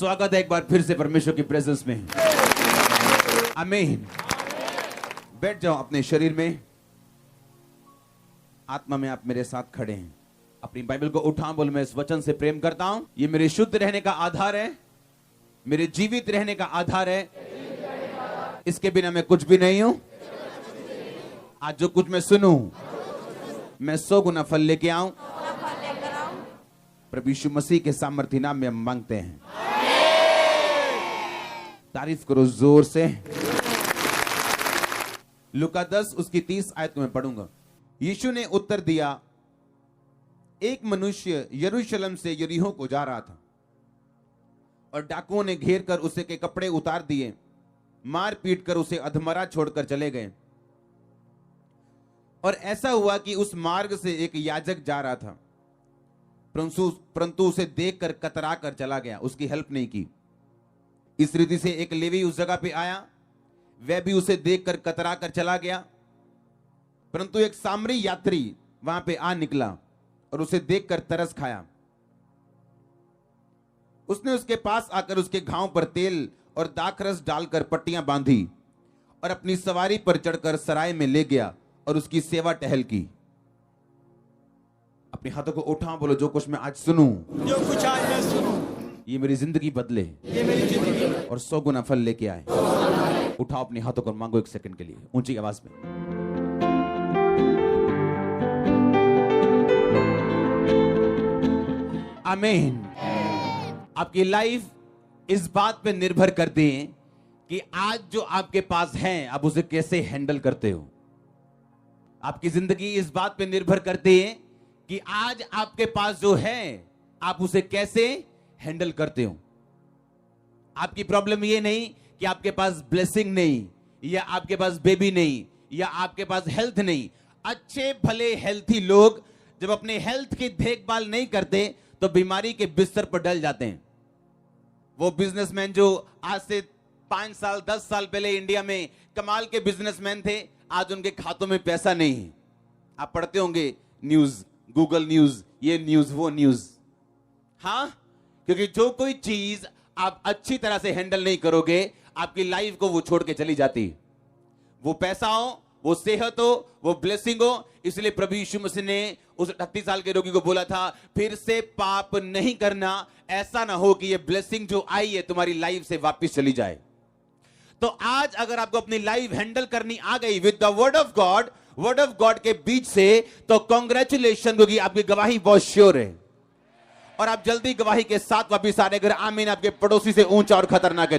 स्वागत है एक बार फिर से परमेश्वर की प्रेजेंस में। आमीन। बैठ जाओ अपने शरीर में, आत्मा में आप मेरे साथ खड़े हैं। अपनी बाइबल को उठा, बोल मैं इस वचन से प्रेम करता हूं। ये मेरे शुद्ध रहने का आधार है, मेरे जीवित रहने का आधार है। इसके बिना मैं कुछ भी नहीं हूं। आज जो कुछ मैं सुनूं, मैं 100 गुना फल लेके आऊं। प्रभु यीशु मसीह के सामर्थ्य नाम में हम मांगते हैं। तारीफ करो जोर से। लूका 10 उसकी 30 आयत को मैं पढ़ूंगा। यीशु ने उत्तर दिया, एक मनुष्य यरूशलेम से यरीहो को जा रहा था और डाकुओं ने घेर कर उसे के कपड़े उतार दिए, मार पीट कर उसे अधमरा छोड़कर चले गए। और ऐसा हुआ कि उस मार्ग से एक याजक जा रहा था, परंतु उसे देखकर कतरा कर चला गया, उसकी हेल्प नहीं की। इस रीति से एक लेवी उस जगह पे आया, वह भी उसे देखकर कतरा कर चला गया। परंतु एक सामरी यात्री वहां पे आ निकला और उसे देखकर तरस खाया। उसने उसके पास आकर उसके घाव पर तेल और दाखरस डालकर पट्टियां बांधी और अपनी सवारी पर चढ़कर सराय में ले गया और उसकी सेवा टहल की। अपने हाथों को उठाओ, बोलो जो कुछ मैं आज सुनूं, जो कुछ आज मैं सुनूं, ये मेरी जिंदगी बदले ये मेरी जिंदगी और 100 गुना फल लेके आए। उठाओ अपने हाथों को, मांगो एक सेकंड के लिए ऊंची आवाज में। आमीन। आपकी लाइफ इस बात पे निर्भर करती है कि आज जो आपके पास है आप उसे कैसे हैंडल करते हो। आपकी जिंदगी इस बात पे निर्भर करती है कि आज आपके पास जो है आप उसे कैसे हैंडल करते हो। आपकी प्रॉब्लम ये नहीं कि आपके पास ब्लेसिंग नहीं, या आपके पास बेबी नहीं, या आपके पास हेल्थ नहीं। अच्छे भले हेल्थी लोग जब अपने हेल्थ की देखभाल नहीं करते तो बीमारी के बिस्तर पर डल जाते हैं। वो बिजनेसमैन जो आज से 5 साल 10 साल पहले इंडिया में कमाल के बिजनेसमैन थे, आज उनके खातों में पैसा नहीं है। आप पढ़ते होंगे न्यूज, गूगल न्यूज, ये न्यूज वो न्यूज। हाँ, क्योंकि जो कोई चीज आप अच्छी तरह से हैंडल नहीं करोगे, आपकी लाइफ को वो छोड़ के चली जाती। वो पैसा हो, वो सेहत हो, वो ब्लेसिंग हो। इसलिए प्रभु यीशु मसीह ने उस 38 साल के रोगी को बोला था, फिर से पाप नहीं करना, ऐसा ना हो कि ये ब्लेसिंग जो आई है तुम्हारी लाइफ से वापस चली जाए। तो आज अगर आपको अपनी लाइफ हैंडल करनी आ गई with the word of God के बीच से, तो कॉन्ग्रेचुलेशन, क्योंकि आपकी गवाही बहुत श्योर है और आप जल्दी गवाही के साथ वापिस आ रहे। अगर आमीन आपके पड़ोसी से ऊंचा और खतरनाक है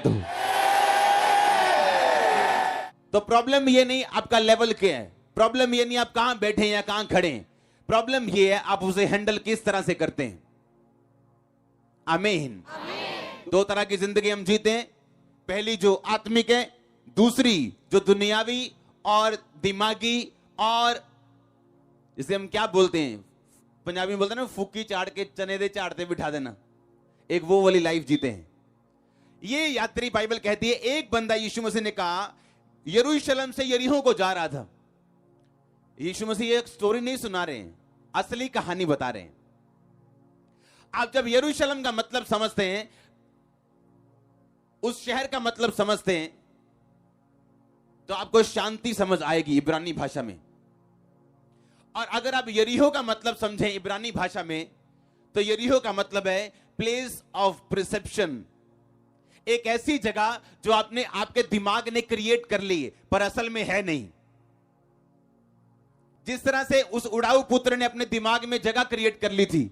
तो प्रॉब्लम ये नहीं आपका लेवल क्या है, प्रॉब्लम ये नहीं आप कहां बैठे हैं या कहां खड़े हैं, प्रॉब्लम ये है आप उसे हैंडल किस तरह से करते हैं। आमीन। दो तरह की जिंदगी हम जीते हैं, पहली जो आत्मिक है, दूसरी जो दुनियावी और दिमागी, और जिसे हम क्या बोलते हैं, पंजाबी में बोलते हैं ना, फूकी चाड़ के चने दे चाड़ते बिठा देना, एक वो वाली लाइफ जीते हैं। ये यात्री बाइबल कहती है, एक बंदा यीशु मसीह ने कहा यरूशलेम से यरीहो को जा रहा था। यीशु मसीह एक स्टोरी नहीं सुना रहे हैं, असली कहानी बता रहे हैं। आप जब यरूशलेम का मतलब समझते हैं, उस शहर का मतलब समझते हैं, तो आपको शांति समझ आएगी इब्रानी भाषा में। और अगर आप यरीहो का मतलब समझें इब्रानी भाषा में, तो यरीहो का मतलब है प्लेस ऑफ प्रिसेप्शन, एक ऐसी जगह जो आपने आपके दिमाग ने क्रिएट कर ली पर असल में है नहीं। जिस तरह से उस उड़ाऊ पुत्र ने अपने दिमाग में जगह क्रिएट कर ली थी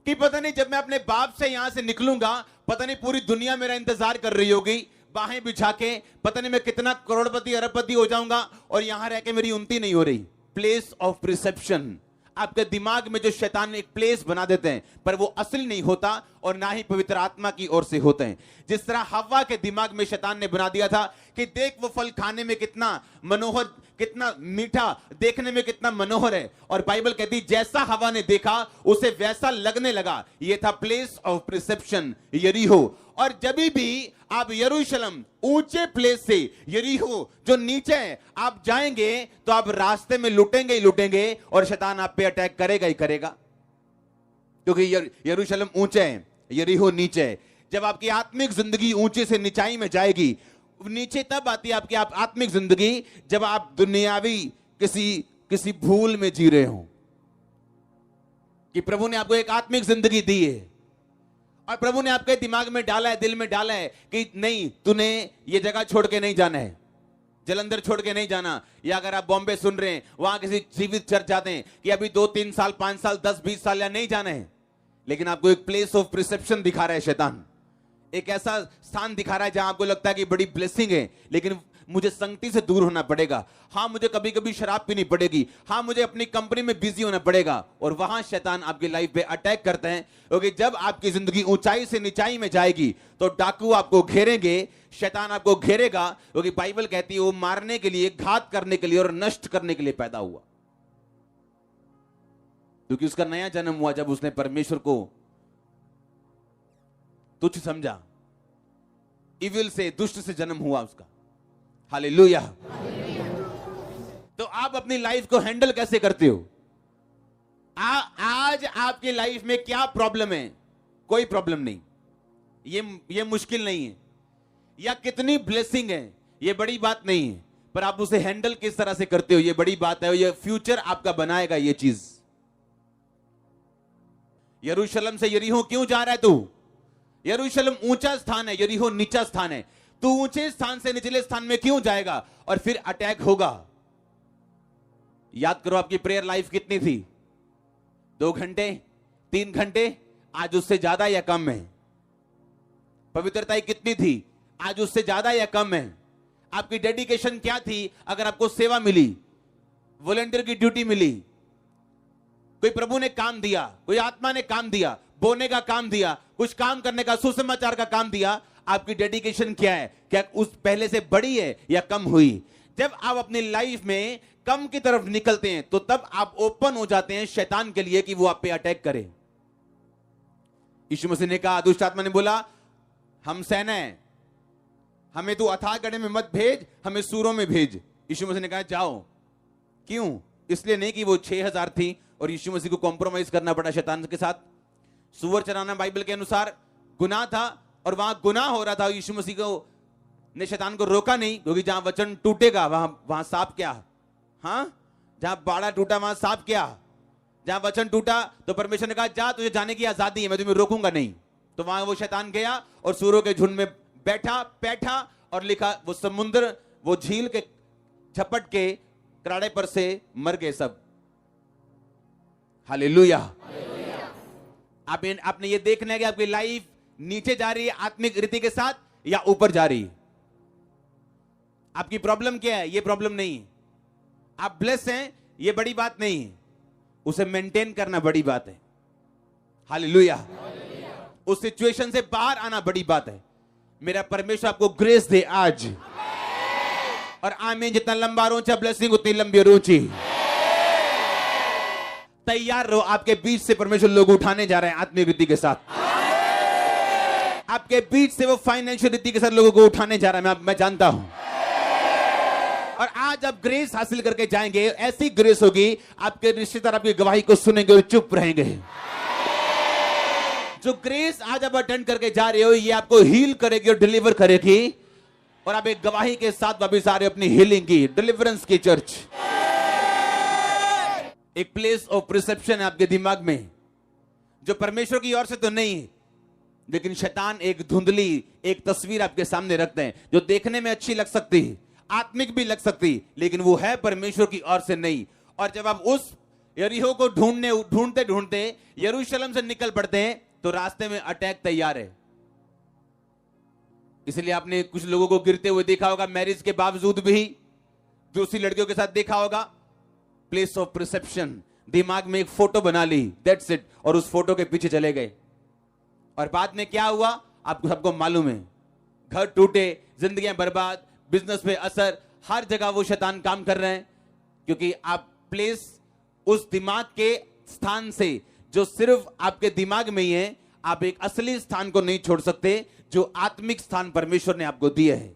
कि पता नहीं जब मैं अपने बाप से यहां से निकलूंगा, पता नहीं पूरी दुनिया मेरा इंतजार कर रही होगी, बाहें बिछा के, पता नहीं मैं कितना करोड़पति अरबपति हो जाऊंगा और यहां रह के मेरी उन्नति नहीं हो रही। प्लेस ऑफ प्रिसेप्शन, आपके दिमाग में जो शैतान एक प्लेस बना देते हैं, पर वो असली नहीं होता और ना ही पवित्र आत्मा की ओर से होते हैं। जिस तरह हव्वा के दिमाग में शैतान ने बना दिया था कि देख वो फल खाने में कितना मनोहर, कितना मीठा, देखने में कितना मनोहर है, और बाइबल कहती जैसा हवा ने देखा उसे वैसा लगने लगा। ये था प्लेस ऑफ प्रिसेप्शन, यरीहो। और जब भी आप यरूशलेम ऊंचे प्लेस से यरीहो जो नीचे है आप जाएंगे, तो आप रास्ते में लुटेंगे ही लुटेंगे और शैतान आप पे अटैक करेगा ही करेगा, क्योंकि यरूशलेम ऊंचे है, यरीहो नीचे है। जब आपकी आत्मिक जिंदगी ऊंचे से निचाई में जाएगी। नीचे तब आती है आपकी आत्मिक जिंदगी जब आप दुनियावी किसी भूल में जी रहे हो, कि प्रभु ने आपको एक आत्मिक जिंदगी दी है और प्रभु ने आपके दिमाग में डाला है, दिल में डाला है कि नहीं, तूने ये जगह छोड़ के नहीं जाना है, जलंधर छोड़ के नहीं जाना। या अगर आप बॉम्बे सुन रहे हैं, वहां किसी जीवित चर्च जाते हैं कि अभी 2-3 साल, 5 साल, 10-20 साल या नहीं जाना है, लेकिन आपको एक प्लेस ऑफ प्रिसेप्शन दिखा रहा है शैतान, एक ऐसा स्थान दिखा रहा है जहां आपको लगता है कि बड़ी ब्लेसिंग है, लेकिन मुझे संगति से दूर होना पड़ेगा। हाँ, मुझे कभी कभी शराब पीनी पड़ेगी। हाँ, मुझे अपनी कंपनी में बिजी होना पड़ेगा। और वहां शैतान आपकी लाइफ पे अटैक करते हैं, क्योंकि जब आपकी जिंदगी ऊंचाई से निचाई में जाएगी तो डाकू आपको घेरेंगे, शैतान आपको घेरेगा, क्योंकि बाइबल कहती है वो मारने के लिए, घात करने के लिए और नष्ट करने के लिए पैदा हुआ। क्योंकि उसका नया जन्म हुआ जब उसने परमेश्वर को तुच्छ समझा, इविल से, दुष्ट से जन्म हुआ उसका। हालेलुया। तो आप अपनी लाइफ को हैंडल कैसे करते हो? आज आपकी लाइफ में क्या प्रॉब्लम है? कोई प्रॉब्लम नहीं, ये मुश्किल नहीं है, या कितनी ब्लेसिंग है ये बड़ी बात नहीं है, पर आप उसे हैंडल किस तरह से करते हो ये बड़ी बात है। ये फ्यूचर आपका बनाएगा ये चीज। यरूशलेम से यरीहो क्यों जा रहा है तू? यरूशलेम ऊंचा स्थान है, यरीहो नीचा स्थान है। तू ऊंचे स्थान से निचले स्थान में क्यों जाएगा? और फिर अटैक होगा। याद करो आपकी प्रेयर लाइफ कितनी थी? 2 घंटे, 3 घंटे, आज उससे ज्यादा या कम है? पवित्रता कितनी थी? आज उससे ज्यादा या कम है? आपकी डेडिकेशन क्या थी? अगर आपको सेवा मिली, वॉलंटियर की ड्यूटी मिली, कोई प्रभु ने काम दिया, कोई आत्मा ने काम दिया, बोने का काम दिया, कुछ काम करने का, सुसमाचार का काम दिया, आपकी डेडिकेशन क्या है? क्या उस पहले से बड़ी है या कम हुई? जब आप अपनी लाइफ में कम की तरफ निकलते हैं तो तब आप ओपन हो जाते हैं शैतान के लिए कि वो आप पे अटैक करे। यीशु मसीह ने कहा, दुष्ट आत्मा ने बोला, हम सेना है, हमें तू अथाह गड्ढे में मत भेज, हमें सूरों में भेज। यीशु मसीह ने कहा जाओ। क्यों? इसलिए नहीं कि वो 6000 थी और यीशु मसीह को कॉम्प्रोमाइज करना पड़ा शैतान के साथ। सुअर चराना बाइबल के अनुसार गुनाह था और वहां गुनाह हो रहा था। यीशु मसीह को ने शैतान को रोका नहीं, क्योंकि जहां वचन टूटेगा वहां सांप क्या? हाँ, जहां बाड़ा टूटा वहां सांप क्या? जहां वचन टूटा तो परमेश्वर ने कहा जा, तुझे जाने की आजादी है, मैं तुम्हें रोकूंगा नहीं। तो वहां वो शैतान गया और सूरों के झुंड में बैठा और लिखा, वो समुद्र, वो झील के झपट के कराड़े पर से मर गए सब। हालेलुया। आपने ये देखना है कि आपकी लाइफ नीचे जा रही है आत्मिक रीति के साथ या ऊपर जा रही है। आपकी प्रॉब्लम क्या है? ये प्रॉब्लम नहीं है। आप ब्लेस हैं, ये बड़ी बात नहीं है, उसे मेंटेन करना बड़ी बात है। हालेलुया। उस सिचुएशन से बाहर आना बड़ी बात है। मेरा परमेश्वर आपको ग्रेस दे आज। और आमीन। जितना लंबा रोचा ब्लेसिंग उतनी लंबी रोची। तैयार रहो, आपके बीच से परमेश्वर लोग उठाने जा रहे हैं आत्मिक रीति के साथ। आपके बीच से वो फाइनेंशियल रीति के साथ लोगों को उठाने जा रहा है, मैं जानता हूं। और आज आप ग्रेस हासिल करके जाएंगे, ऐसी ग्रेस होगी आपके रिश्तेदार आपकी गवाही को सुनेंगे और चुप रहेंगे। जो ग्रेस आज आप अटेंड करके जा रहे हो, ये आपको हील करेगी और डिलीवर करेगी, और आप एक गवाही के साथ वापिस आ रहे हो अपनी हीलिंग की, डिलीवरेंस की चर्च। एक प्लेस ऑफ परसेप्शन है आपके दिमाग में, जो परमेश्वर की ओर से तो नहीं है, लेकिन शैतान एक धुंधली एक तस्वीर आपके सामने रखते हैं, जो देखने में अच्छी लग सकती है, आत्मिक भी लग सकती, लेकिन वो है परमेश्वर की ओर से नहीं। और जब आप उस यरीहो को ढूंढते ढूंढते यरूशलेम से निकल पड़ते हैं, तो रास्ते में अटैक तैयार है। इसलिए आपने कुछ लोगों को गिरते हुए देखा होगा, मैरिज के बावजूद भी दूसरी लड़कियों के साथ देखा होगा। प्लेस ऑफ परसेप्शन, दिमाग में एक फोटो बना ली, दैट्स इट, और उस फोटो के पीछे चले गए। और बाद में क्या हुआ आपको सबको मालूम है। घर टूटे, जिंदगियां बर्बाद, बिजनेस पे असर, हर जगह वो शैतान काम कर रहे हैं, क्योंकि आप प्लेस उस दिमाग के स्थान से जो सिर्फ आपके दिमाग में ही है, आप एक असली स्थान को नहीं छोड़ सकते, जो आत्मिक स्थान परमेश्वर ने आपको दिया है,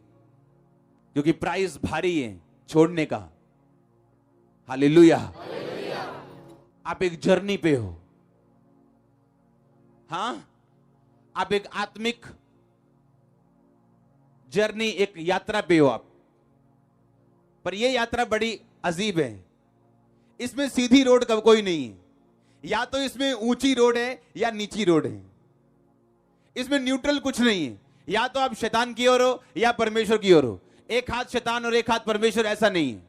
क्योंकि प्राइस भारी है छोड़ने का। हालेलुया। आप एक जर्नी पे हो। हाँ, आप एक आत्मिक जर्नी, एक यात्रा पे हो आप, पर यह यात्रा बड़ी अजीब है। इसमें सीधी रोड का कोई नहीं है, या तो इसमें ऊंची रोड है या नीची रोड है। इसमें न्यूट्रल कुछ नहीं है, या तो आप शैतान की ओर हो या परमेश्वर की ओर हो। एक हाथ शैतान और एक हाथ परमेश्वर, ऐसा नहीं है।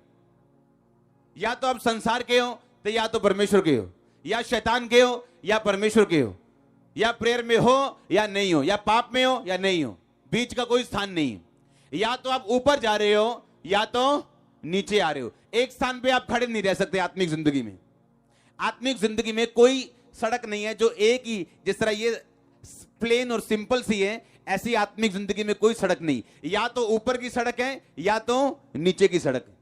या तो आप संसार के हो तो या तो परमेश्वर के हो, या शैतान के हो या परमेश्वर के हो, या प्रेयर में हो या नहीं हो, या पाप में हो या नहीं हो, बीच का कोई स्थान नहीं है। या तो आप ऊपर जा रहे हो या तो नीचे आ रहे हो। एक स्थान पे आप खड़े नहीं रह सकते आत्मिक जिंदगी में। आत्मिक जिंदगी में कोई सड़क नहीं है जो एक ही, जिस तरह ये प्लेन और सिंपल सी है, ऐसी आत्मिक जिंदगी में कोई सड़क नहीं। या तो ऊपर की सड़क है या तो नीचे की सड़क है।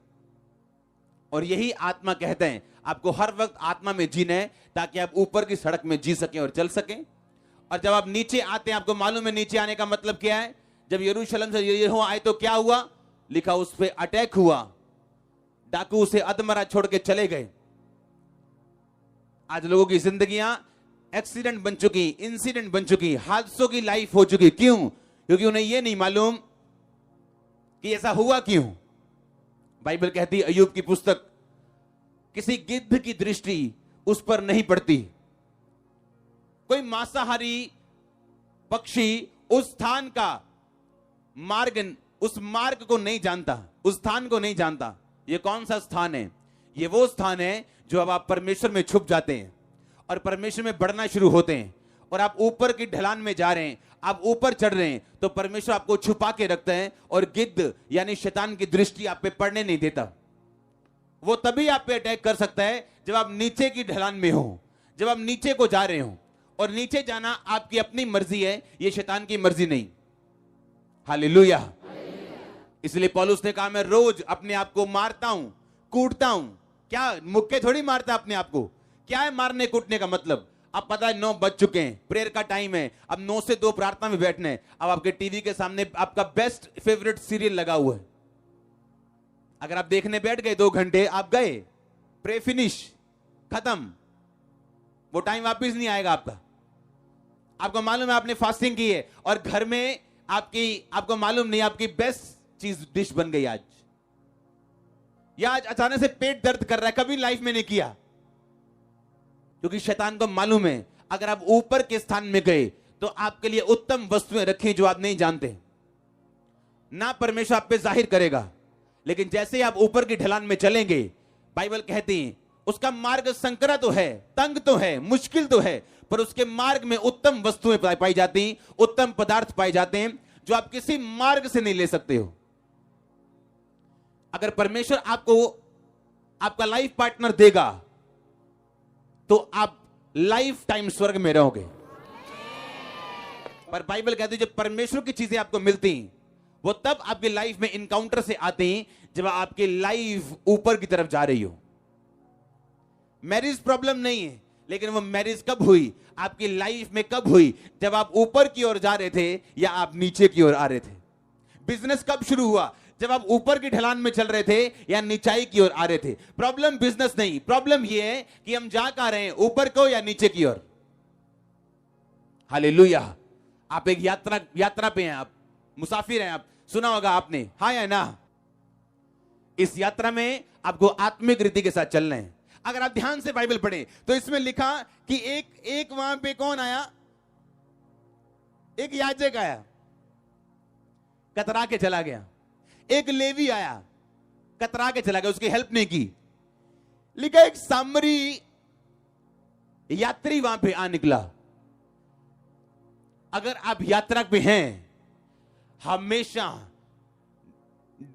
और यही आत्मा कहते हैं, आपको हर वक्त आत्मा में जीना है ताकि आप ऊपर की सड़क में जी सकें और चल सकें। और जब आप नीचे आते हैं, आपको मालूम है नीचे आने का मतलब क्या है। जब यरूशलेम से यरीहो आए तो क्या हुआ, लिखा उस पे अटैक हुआ, डाकू उसे अधमरा छोड़ के चले गए। आज लोगों की जिंदगियां एक्सीडेंट बन चुकी, इंसिडेंट बन चुकी, हादसों की लाइफ हो चुकी। क्यों? क्योंकि उन्हें यह नहीं मालूम कि ऐसा हुआ क्यों। बाइबल कहती है, अय्यूब की पुस्तक, किसी गिद्ध की दृष्टि उस पर नहीं पड़ती। कोई मांसाहारी पक्षी उस स्थान का मार्ग, उस मार्ग को नहीं जानता, उस स्थान को नहीं जानता। ये कौन सा स्थान है? ये वो स्थान है जो अब आप परमेश्वर में छुप जाते हैं और परमेश्वर में बढ़ना शुरू होते हैं, और आप ऊपर की ढलान में जा रहे हैं, आप ऊपर चढ़ रहे हैं, तो परमेश्वर आपको छुपा के रखते हैं और गिद्ध यानी शैतान की दृष्टि आप पे पड़ने नहीं देता। वो तभी आप पे अटैक कर सकता है जब आप नीचे की ढलान में हो, जब आप नीचे को जा रहे हो। और नीचे जाना आपकी अपनी मर्जी है, ये शैतान की मर्जी नहीं। हालेलुया। इसलिए पौलुस ने कहा, मैं रोज अपने आप को मारता हूं, कूटता हूं। क्या मुक्के थोड़ी मारता अपने आप को? क्या है मारने कूटने का मतलब? अब पता है 9 बज चुके हैं, प्रेयर का टाइम है, अब 9 से 2 प्रार्थना में बैठना है। अब आपके टीवी के सामने आपका बेस्ट फेवरेट सीरियल लगा हुआ है। अगर आप देखने बैठ गए 2 घंटे, आप गए, प्रे फिनिश, खत्म। वो टाइम वापिस नहीं आएगा आपका। आपको मालूम है आपने फास्टिंग की है और घर में आपको मालूम नहीं आपकी बेस्ट चीज डिश बन गई आज, या आज अचानक से पेट दर्द कर रहा है, कभी लाइफ में नहीं किया। क्योंकि शैतान को मालूम है अगर आप ऊपर के स्थान में गए तो आपके लिए उत्तम वस्तुएं रखी जो आप नहीं जानते। ना परमेश्वर आप पे जाहिर करेगा, लेकिन जैसे ही आप ऊपर की ढलान में चलेंगे, बाइबल कहती है उसका मार्ग संकरा तो है, तंग तो है, मुश्किल तो है, पर उसके मार्ग में उत्तम वस्तुएं पाई जाती, उत्तम पदार्थ पाए जाते हैं जो आप किसी मार्ग से नहीं ले सकते हो। अगर परमेश्वर आपको आपका लाइफ पार्टनर देगा तो आप लाइफ टाइम स्वर्ग में रहोगे। पर बाइबल कहती है जब परमेश्वर की चीजें आपको मिलती वो तब आपकी लाइफ में इनकाउंटर से आती जब आपकी लाइफ ऊपर की तरफ जा रही हो। मैरिज प्रॉब्लम नहीं है, लेकिन वो मैरिज कब हुई, आपकी लाइफ में कब हुई? जब आप ऊपर की ओर जा रहे थे या आप नीचे की ओर आ रहे थे। बिजनेस कब शुरू हुआ? जब आप ऊपर की ढलान में चल रहे थे या नीचाई की ओर आ रहे थे। प्रॉब्लम बिजनेस नहीं, प्रॉब्लम यह है कि हम जा कहां रहे हैं, ऊपर को या नीचे की ओर। हालेलुया। आप एक यात्रा पे हैं, आप मुसाफिर हैं। आप सुना होगा आपने, हाँ या ना? इस यात्रा में आपको आत्मिक रीति के साथ चलना है। अगर आप ध्यान से बाइबल पढ़ें तो इसमें लिखा कि एक वहां पे कौन आया? एक याजक आया, कतरा के चला गया। एक लेवी आया, कतरा के चला गया, उसकी हेल्प नहीं की। लिखा एक सामरी यात्री वहां पे आ निकला। अगर आप यात्रा पे हैं, हमेशा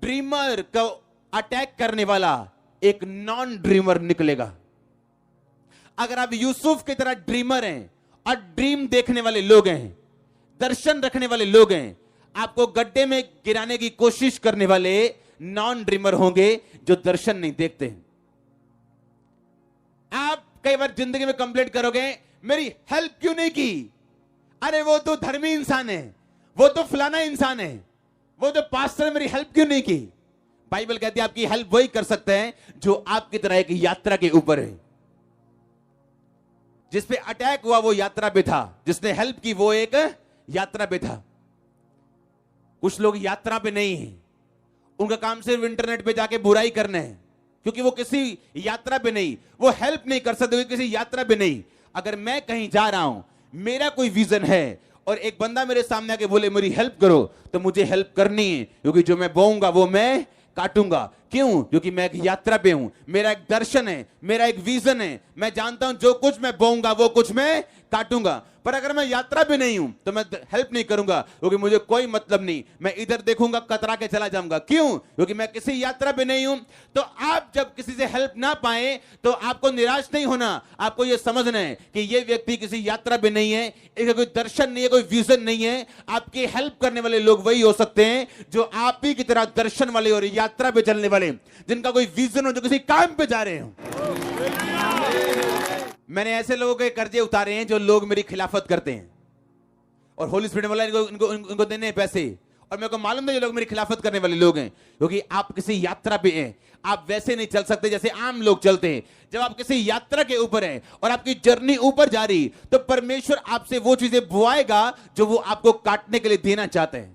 ड्रीमर को अटैक करने वाला एक नॉन ड्रीमर निकलेगा। अगर आप यूसुफ की तरह ड्रीमर हैं और ड्रीम देखने वाले लोग हैं, दर्शन रखने वाले लोग हैं, आपको गड्ढे में गिराने की कोशिश करने वाले नॉन ड्रीमर होंगे जो दर्शन नहीं देखते। आप कई बार जिंदगी में कंप्लेंट करोगे, मेरी हेल्प क्यों नहीं की? अरे वो तो धर्मी इंसान है, वो तो फलाना इंसान है, वो तो पास्टर, मेरी हेल्प क्यों नहीं की? बाइबल कहती है आपकी हेल्प वही कर सकते हैं जो आपकी तरह एक यात्रा के ऊपर है। जिस पे अटैक हुआ वो यात्रा पे था, जिसने हेल्प की वो एक यात्रा पे था। कुछ लोग यात्रा पे नहीं है, उनका काम सिर्फ इंटरनेट पे जाके बुराई करना है, क्योंकि वो किसी यात्रा पे नहीं, वो हेल्प नहीं कर सकते किसी यात्रा पे नहीं। अगर मैं कहीं जा रहा हूं, मेरा कोई विजन है और एक बंदा मेरे सामने आके बोले मेरी हेल्प करो, तो मुझे हेल्प करनी है, क्योंकि जो मैं बोऊंगा वो मैं काटूंगा। क्यों? क्योंकि मैं एक यात्रा पे हूं, मेरा एक दर्शन है, मेरा एक विजन है। मैं जानता हूं जो कुछ मैं बोऊंगा वो कुछ मैं काटूंगा। पर अगर मैं यात्रा पे नहीं हूं तो मैं हेल्प नहीं करूंगा, क्योंकि मुझे कोई मतलब नहीं, मैं इधर देखूंगा कतरा के चला जाऊंगा। क्यों? क्योंकि मैं किसी यात्रा पे नहीं हूं। तो आप जब किसी से हेल्प ना पाए तो आपको निराश नहीं होना, आपको यह समझना है कि यह व्यक्ति किसी यात्रा पे नहीं है, इसका कोई दर्शन नहीं है, कोई विजन नहीं है। आपकी हेल्प करने वाले लोग वही हो सकते हैं जो आप ही की तरह दर्शन वाले और यात्रा पे चलने वाले, जिनका कोई विजन हो, जो किसी काम पे जा रहे हो। मैंने ऐसे लोगों के कर्जे उतारे हैं जो लोग मेरी खिलाफत करते हैं, और होली स्पिरिट वाला इनको देने हैं पैसे, और मेरे को मालूम है ये लोग मेरी खिलाफत करने वाले लोग हैं, क्योंकि आप किसी यात्रा पे हैं। आप वैसे नहीं चल सकते जैसे आम लोग चलते हैं। जब आप किसी यात्रा के ऊपर हैं और आपकी जर्नी ऊपर जा रही, तो परमेश्वर आपसे वो चीजें बुआएगा जो वो आपको काटने के लिए देना चाहते हैं।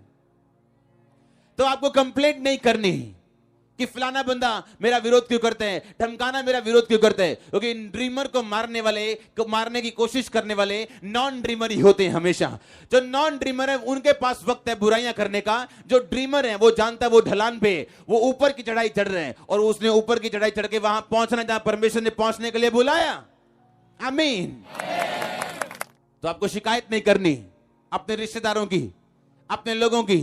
तो आपको कंप्लेंट नहीं करनी कि फलाना बंदा मेरा विरोध क्यों करते हैं, धमकाना मेरा विरोध क्यों करते हैं, क्योंकि ड्रीमर को मारने की कोशिश करने वाले नॉन ड्रीमर ही होते हैं हमेशा। जो नॉन ड्रीमर है उनके पास वक्त है बुराइयां करने का। जो ड्रीमर है वो जानता है वो ढलान पे, वो ऊपर की चढ़ाई चढ़ रहे हैं, और उसने ऊपर की चढ़ाई चढ़ के वहां पहुंचना जहां परमेश्वर ने पहुंचने के लिए बुलाया। आमीन। तो आपको शिकायत नहीं करनी अपने रिश्तेदारों की, अपने लोगों की,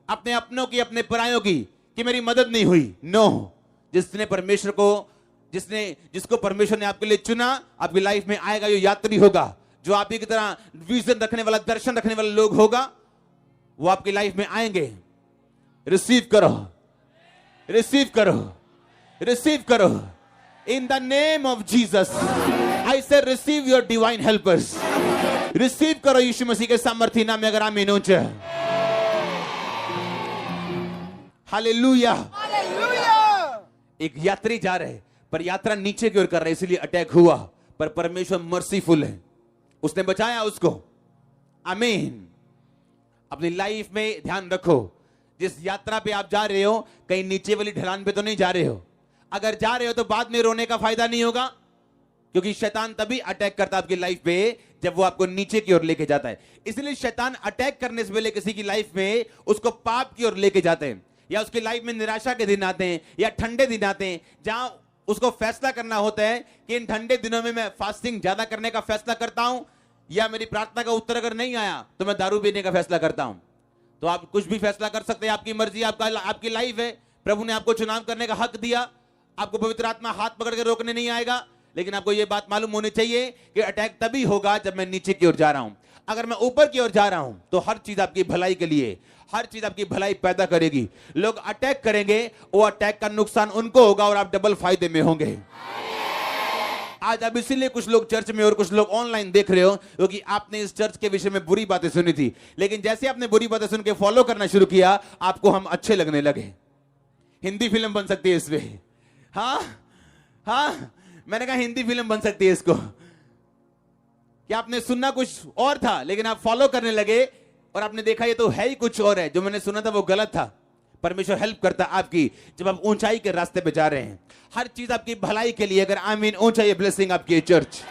अपने अपनों की, अपने परायों की, कि मेरी मदद नहीं हुई। नो, जिसको परमेश्वर ने आपके लिए चुना, आपकी लाइफ में आएगा, ये यात्री होगा, जो आप ही की तरह विजन रखने वाला, दर्शन रखने वाला लोग होगा, वो आपकी लाइफ में आएंगे। रिसीव करो, रिसीव करो, रिसीव करो in the name of Jesus. I say receive your divine helpers. Receive करो यीशु मसीह के सामर्थ्य नाम में। अगर आमीन हो जाए, हालेलुया। एक यात्री जा रहे, पर यात्रा नीचे की ओर कर रहे, इसलिए अटैक हुआ, पर परमेश्वर मर्सीफुल है, उसने बचाया उसको। आमीन। अपनी लाइफ में ध्यान रखो, जिस यात्रा पे आप जा रहे हो, कहीं नीचे वाली ढलान पे तो नहीं जा रहे हो। अगर जा रहे हो तो बाद में रोने का फायदा नहीं होगा, क्योंकि शैतान तभी अटैक करता है आपकी लाइफ पे जब वो आपको नीचे की ओर लेके जाता है। इसलिए शैतान अटैक करने से पहले किसी की लाइफ में उसको पाप की ओर लेके जाते हैं, या उसकी लाइफ में निराशा के दिन आते हैं, या ठंडे दिन आते हैं, जहां उसको फैसला करना होता है कि इन ठंडे दिनों में मैं फास्टिंग ज्यादा करने का फैसला करता हूं, या मेरी प्रार्थना का उत्तर अगर नहीं आया तो मैं दारू पीने का फैसला करता हूं। तो आप कुछ भी फैसला कर सकते हैं, आपकी मर्जी, आपकी लाइफ है। प्रभु ने आपको चुनाव करने का हक दिया, आपको पवित्र आत्मा हाथ पकड़ के रोकने नहीं आएगा, लेकिन आपको यह बात मालूम होनी चाहिए कि अटैक तभी होगा जब मैं नीचे की ओर जा रहा हूं। अगर मैं ऊपर की ओर जा रहा हूं तो हर चीज आपकी भलाई के लिए, हर चीज आपकी भलाई पैदा करेगी। लोग अटैक करेंगे, वो अटैक का नुकसान उनको होगा और आप डबल फायदे में होंगे। आज अब इसीलिए कुछ लोग चर्च में और कुछ लोग ऑनलाइन देख रहे हो, क्योंकि आपने इस चर्च के विषय में बुरी बातें सुनी थी, लेकिन जैसे आपने बुरी बातें सुन के फॉलो करना शुरू किया, आपको हम अच्छे लगने लगे। हिंदी फिल्म बन सकती है इसमें। हाँ हाँ, मैंने कहा हिंदी फिल्म बन सकती है इसको। कि आपने सुनना कुछ और था, लेकिन आप फॉलो करने लगे और आपने देखा ये तो है ही कुछ और है, जो मैंने सुना था वो गलत था। परमेश्वर हेल्प करता आपकी जब आप ऊंचाई के रास्ते पे जा रहे हैं। हर चीज आपकी भलाई के लिए। अगर आमीन, ऊंचाई ब्लेसिंग आपकी चर्च।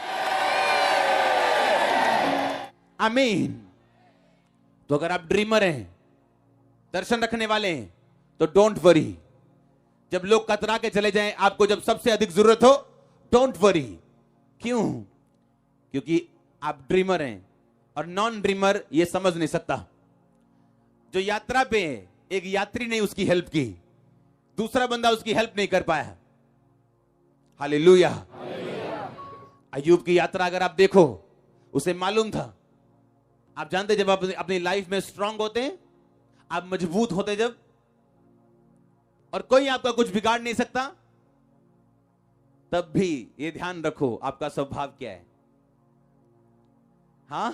आमीन। तो अगर आप ड्रीमर हैं, दर्शन रखने वाले हैं, तो डोंट वरी। जब लोग कतरा के चले जाएं, आपको जब सबसे अधिक जरूरत हो, डोंट वरी। क्यों? क्योंकि आप ड्रीमर हैं, और नॉन ड्रीमर ये समझ नहीं सकता। जो यात्रा पे है, एक यात्री ने उसकी हेल्प की, दूसरा बंदा उसकी हेल्प नहीं कर पाया। हालेलुया। अय्यूब की यात्रा अगर आप देखो, उसे मालूम था। आप जानते जब आप अपनी लाइफ में स्ट्रांग होते हैं, आप मजबूत होते जब, और कोई आपका कुछ बिगाड़ नहीं सकता, तब भी ये ध्यान रखो आपका स्वभाव क्या है। हां,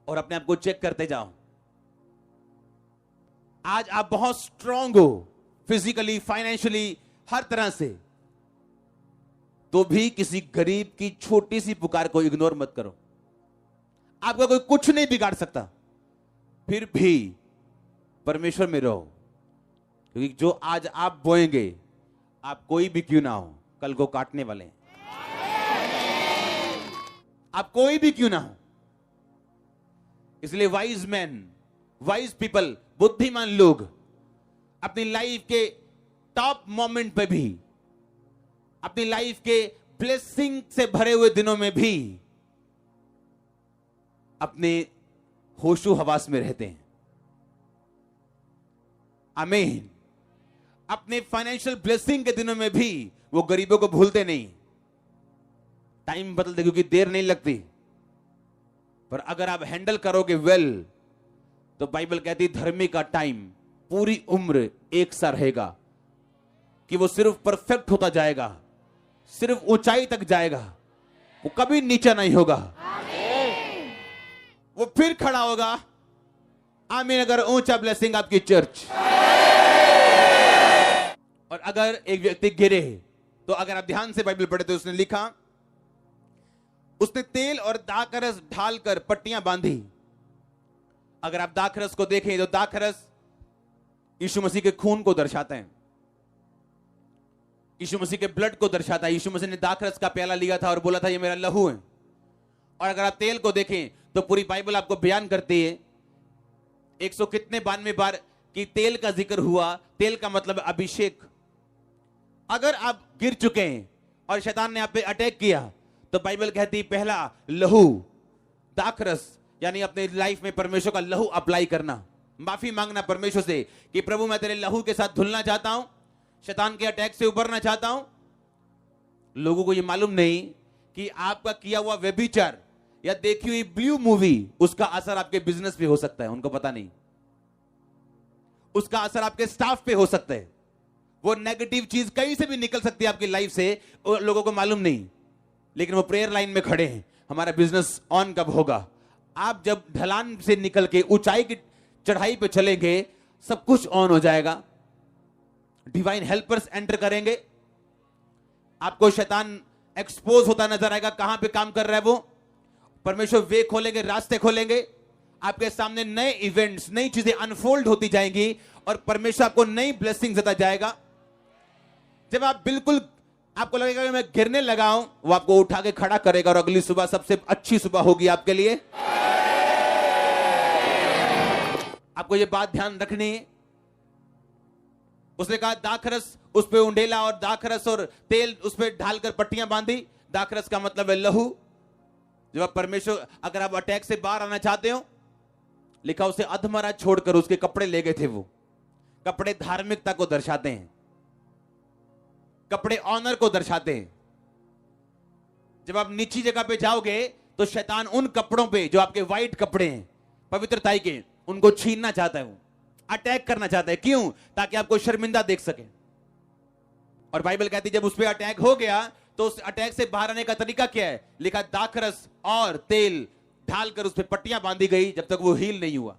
और अपने आप को चेक करते जाओ। आज आप बहुत स्ट्रांग हो, फिजिकली, फाइनेंशियली, हर तरह से, तो भी किसी गरीब की छोटी सी पुकार को इग्नोर मत करो। आपका कोई कुछ नहीं बिगाड़ सकता, फिर भी परमेश्वर में रहो, क्योंकि जो आज आप बोएंगे, आप कोई भी क्यों ना हो, कल को काटने वाले हैं। आप कोई भी क्यों ना हो। इसलिए वाइज मैन, वाइज पीपल, बुद्धिमान लोग अपनी लाइफ के टॉप मोमेंट पे भी, अपनी लाइफ के ब्लेसिंग से भरे हुए दिनों में भी अपने होशो हवास में रहते हैं। आमीन। अपने फाइनेंशियल ब्लेसिंग के दिनों में भी वो गरीबों को भूलते नहीं। टाइम बदलते क्योंकि देर नहीं लगती, पर अगर आप हैंडल करोगे वेल, तो बाइबल कहती धर्मी का टाइम पूरी उम्र एक सा रहेगा, कि वो सिर्फ परफेक्ट होता जाएगा, सिर्फ ऊंचाई तक जाएगा, वो कभी नीचा नहीं होगा। वो फिर खड़ा होगा। आमीन। अगर ऊंचा ब्लेसिंग आपकी चर्च, और अगर एक व्यक्ति गिरे, तो अगर आप ध्यान से बाइबल पढ़े तो उसने लिखा, उसने तेल और दाखरस ढालकर पट्टियां बांधी। अगर आप दाखरस को देखें तो दाखरस यीशु मसीह के खून को दर्शाता है, यीशु मसीह के ब्लड को दर्शाता है। यीशु मसीह ने दाखरस का प्याला लिया था और बोला था ये मेरा लहू है। और अगर आप तेल को देखें तो पूरी बाइबल आपको बयान करती है 100 कितने 92 बार कि तेल का जिक्र हुआ। तेल का मतलब अभिषेक। अगर आप गिर चुके हैं और शैतान ने आप पे अटैक किया, तो बाइबल कहती पहला लहू, दाखरस, यानी अपने लाइफ में परमेश्वर का लहू अप्लाई करना, माफी मांगना परमेश्वर से कि प्रभु मैं तेरे लहू के साथ धुलना चाहता हूं, शैतान के अटैक से उबरना चाहता हूं। लोगों को यह मालूम नहीं कि आपका किया हुआ व्यभिचार या देखी हुई ब्लू मूवी, उसका असर आपके बिजनेस पे हो सकता है। उनको पता नहीं। उसका असर आपके स्टाफ पे हो सकता है। वो नेगेटिव चीज कहीं से भी निकल सकती है आपकी लाइफ से, लोगों को मालूम नहीं। लेकिन वो प्रेयर लाइन में खड़े हैं, हमारा बिजनेस ऑन कब होगा। आप जब ढलान से निकल के ऊंचाई की चढ़ाई पे चलेंगे, सब कुछ ऑन हो जाएगा। डिवाइन हेल्पर्स एंटर करेंगे, आपको शैतान एक्सपोज होता नजर आएगा, कहां पे काम कर रहा है वो। परमेश्वर वे खोलेंगे, रास्ते खोलेंगे, आपके सामने नए इवेंट्स, नई चीजें अनफोल्ड होती जाएंगी और परमेश्वर आपको नई ब्लेसिंग देता जाएगा। जब आप बिल्कुल आपको लगेगा कि मैं गिरने लगा हूं, वो आपको उठा के खड़ा करेगा और अगली सुबह सबसे अच्छी सुबह होगी आपके लिए। आपको ये बात ध्यान रखनी है। उसने कहा दाखरस उस पे उंडेला और दाखरस और तेल उस पे ढालकर पट्टियां बांधी। दाखरस का मतलब है लहू। जब आप परमेश्वर, अगर आप अटैक से बाहर आना चाहते हो, लिखा उसे अधमरा छोड़कर उसके कपड़े ले गए थे। वो कपड़े धार्मिकता को दर्शाते हैं, कपड़े ऑनर को दर्शाते हैं। जब आप नीची जगह पे जाओगे तो शैतान उन कपड़ों पे जो आपके व्हाइट कपड़े हैं पवित्रताई के, उनको छीनना चाहता है, वो अटैक करना चाहता है। क्यों? ताकि आपको शर्मिंदा देख सके। और बाइबल कहती है जब उस पर अटैक हो गया तो उस अटैक से बाहर आने का तरीका क्या है? लिखा दाखरस और तेल ढालकर उस पर पट्टियां बांधी गई जब तक वो हील नहीं हुआ।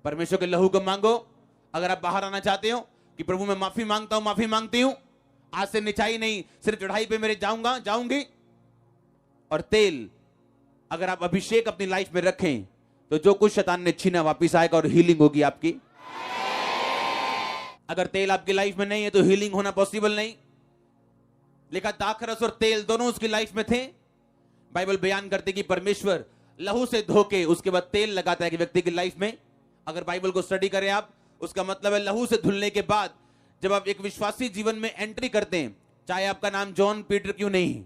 परमेश्वर के लहू को मांगो। अगर आप बाहर आना चाहते हो कि प्रभु मैं माफी मांगता हूं, माफी मांगती हूं, आज से निचाई नहीं, सिर्फ चढ़ाई पे मेरे जाऊंगा, जाऊंगी। और तेल, अगर आप अभिषेक अपनी लाइफ में रखें तो जो कुछ शैतान ने छीना वापिस आएगा और हीलिंग होगी आपकी। अगर तेल आपकी लाइफ में नहीं है तो हीलिंग होना पॉसिबल नहीं। लिखा दाखरस और तेल दोनों उसकी लाइफ में थे। बाइबल बयान करती कि परमेश्वर लहू से धोके उसके बाद तेल लगाता है कि व्यक्ति की लाइफ में। अगर बाइबल को स्टडी करें आप, उसका मतलब है लहू से धुलने के बाद जब आप एक विश्वासी जीवन में एंट्री करते हैं, चाहे आपका नाम जॉन पीटर क्यों नहीं,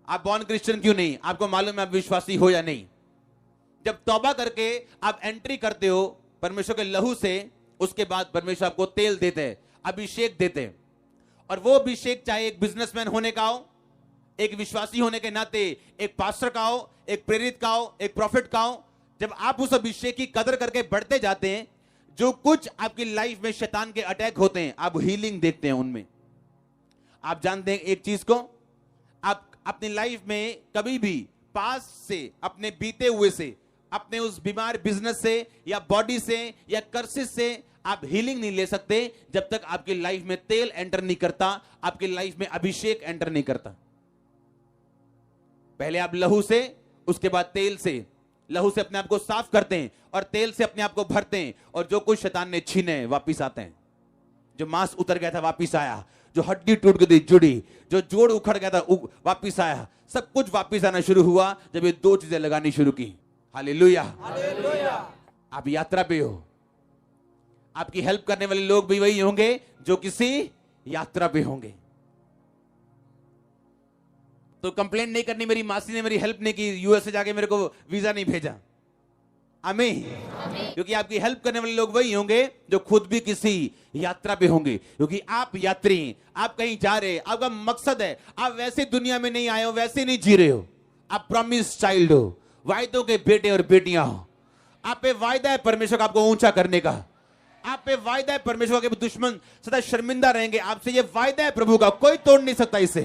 आप बॉर्न क्रिश्चियन क्यों नहीं, आपको मालूम है आप विश्वासी हो या नहीं, जब तौबा करके आप एंट्री करते हो परमेश्वर के लहू से, उसके बाद परमेश्वर आपको तेल देते हैं, अभिषेक देते हैं। और वो अभिषेक चाहे एक बिजनेसमैन होने का हो, एक विश्वासी होने के नाते एक पास्टर का हो, एक प्रेरित का हो, एक प्रॉफिट का हो, जब आप उस अभिषेक की कदर करके बढ़ते जाते हैं, जो कुछ आपकी लाइफ में शैतान के अटैक होते हैं आप हीलिंग देखते हैं उनमें। आप जानते हैं एक चीज को, आप अपनी लाइफ में कभी भी पास से, अपने बीते हुए से, अपने उस बीमार बिजनेस से या बॉडी से या कर्सिस से आप हीलिंग नहीं ले सकते जब तक आपकी लाइफ में तेल एंटर नहीं करता, आपकी लाइफ में अभिषेक एंटर नहीं करता। पहले आप लहू से, उसके बाद तेल से। लहू से अपने आप को साफ करते हैं और तेल से अपने आप को भरते हैं, और जो कुछ शैतान ने छीने वापिस आते हैं। जो मांस उतर गया था वापिस आया, जो हड्डी टूट गई थी जुड़ी, जो जोड़ उखड़ गया था वापिस आया। सब कुछ वापिस आना शुरू हुआ जब ये दो चीजें लगानी शुरू की। हालेलुया। आप यात्रा पे हो, आपकी हेल्प करने वाले लोग भी वही होंगे जो किसी यात्रा पे होंगे। तो कंप्लेंट नहीं करनी, मेरी मासी ने मेरी हेल्प नहीं की, यूएस से जाके मेरे को वीजा नहीं भेजा। आमीन। क्योंकि आपकी हेल्प करने वाले लोग वही होंगे जो खुद भी किसी यात्रा पे होंगे। क्योंकि आप यात्री, आप कहीं जा रहे, आपका मकसद है, आप वैसे दुनिया में नहीं आए हो, वैसे नहीं जी रहे हो। आप प्रॉमिस चाइल्ड हो, वायदों के बेटे और बेटियां हो। आप पे वायदा है परमेश्वर का आपको ऊंचा करने का। आप पे वायदा है परमेश्वर के दुश्मन सदा शर्मिंदा रहेंगे आपसे। ये वायदा है प्रभु का, कोई तोड़ नहीं सकता इसे।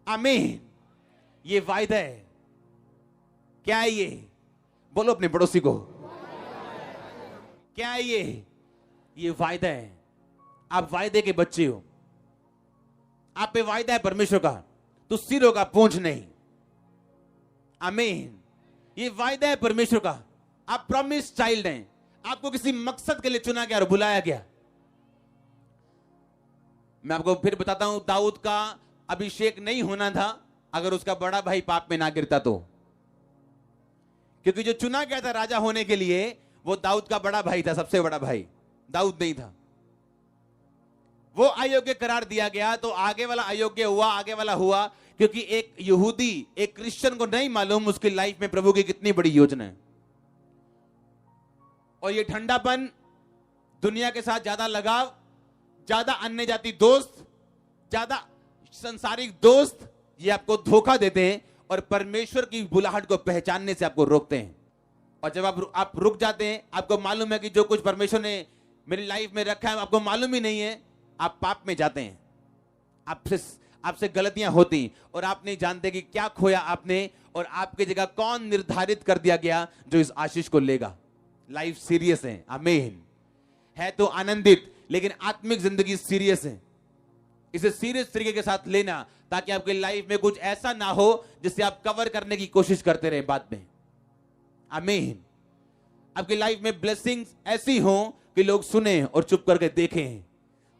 आमीन। ये वायदा है। क्या है ये? बोलो अपने पड़ोसी को, क्या है ये? ये वायदा है। आप वायदे के बच्चे हो, आप पे वायदा है परमेश्वर का, तो सिर होगा पूंछ नहीं। आमीन। ये वायदा है परमेश्वर का। आप प्रॉमिस चाइल्ड हैं, आपको किसी मकसद के लिए चुना गया और बुलाया गया। मैं आपको फिर बताता हूं, दाऊद का अभिषेक नहीं होना था अगर उसका बड़ा भाई पाप में ना गिरता तो। क्योंकि जो चुना गया था राजा होने के लिए वो दाऊद का बड़ा भाई था, सबसे बड़ा भाई। दाऊद नहीं था। वो अयोग्य करार दिया गया तो आगे वाला अयोग्य हुआ, आगे वाला हुआ, क्योंकि एक यहूदी, एक क्रिश्चियन को नहीं मालूम उसकी लाइफ में प्रभु की कितनी बड़ी योजना है। और ये ठंडापन, दुनिया के साथ ज्यादा लगाव, ज्यादा अन्य जाति दोस्त, ज्यादा संसारिक दोस्त, ये आपको धोखा देते हैं और परमेश्वर की बुलाहट को पहचानने से आपको रोकते हैं। और जब आप रुक जाते हैं, आपको मालूम है कि जो कुछ परमेश्वर ने मेरी लाइफ में रखा है आपको मालूम ही नहीं है, आप पाप में जाते हैं। आपसे गलतियां होती और आप नहीं जानते कि क्या खोया आपने, और आपकी जगह कौन निर्धारित कर दिया गया जो इस आशीष को लेगा। लाइफ सीरियस है। आमीन। है तो आनंदित, लेकिन आत्मिक जिंदगी सीरियस है। इसे सीरियस तरीके के साथ लेना, ताकि आपकी लाइफ में कुछ ऐसा ना हो जिससे आप कवर करने की कोशिश करते रहे बाद में। आमीन। आपकी लाइफ में ब्लेसिंग्स ऐसी हो कि लोग सुने और चुप करके देखें,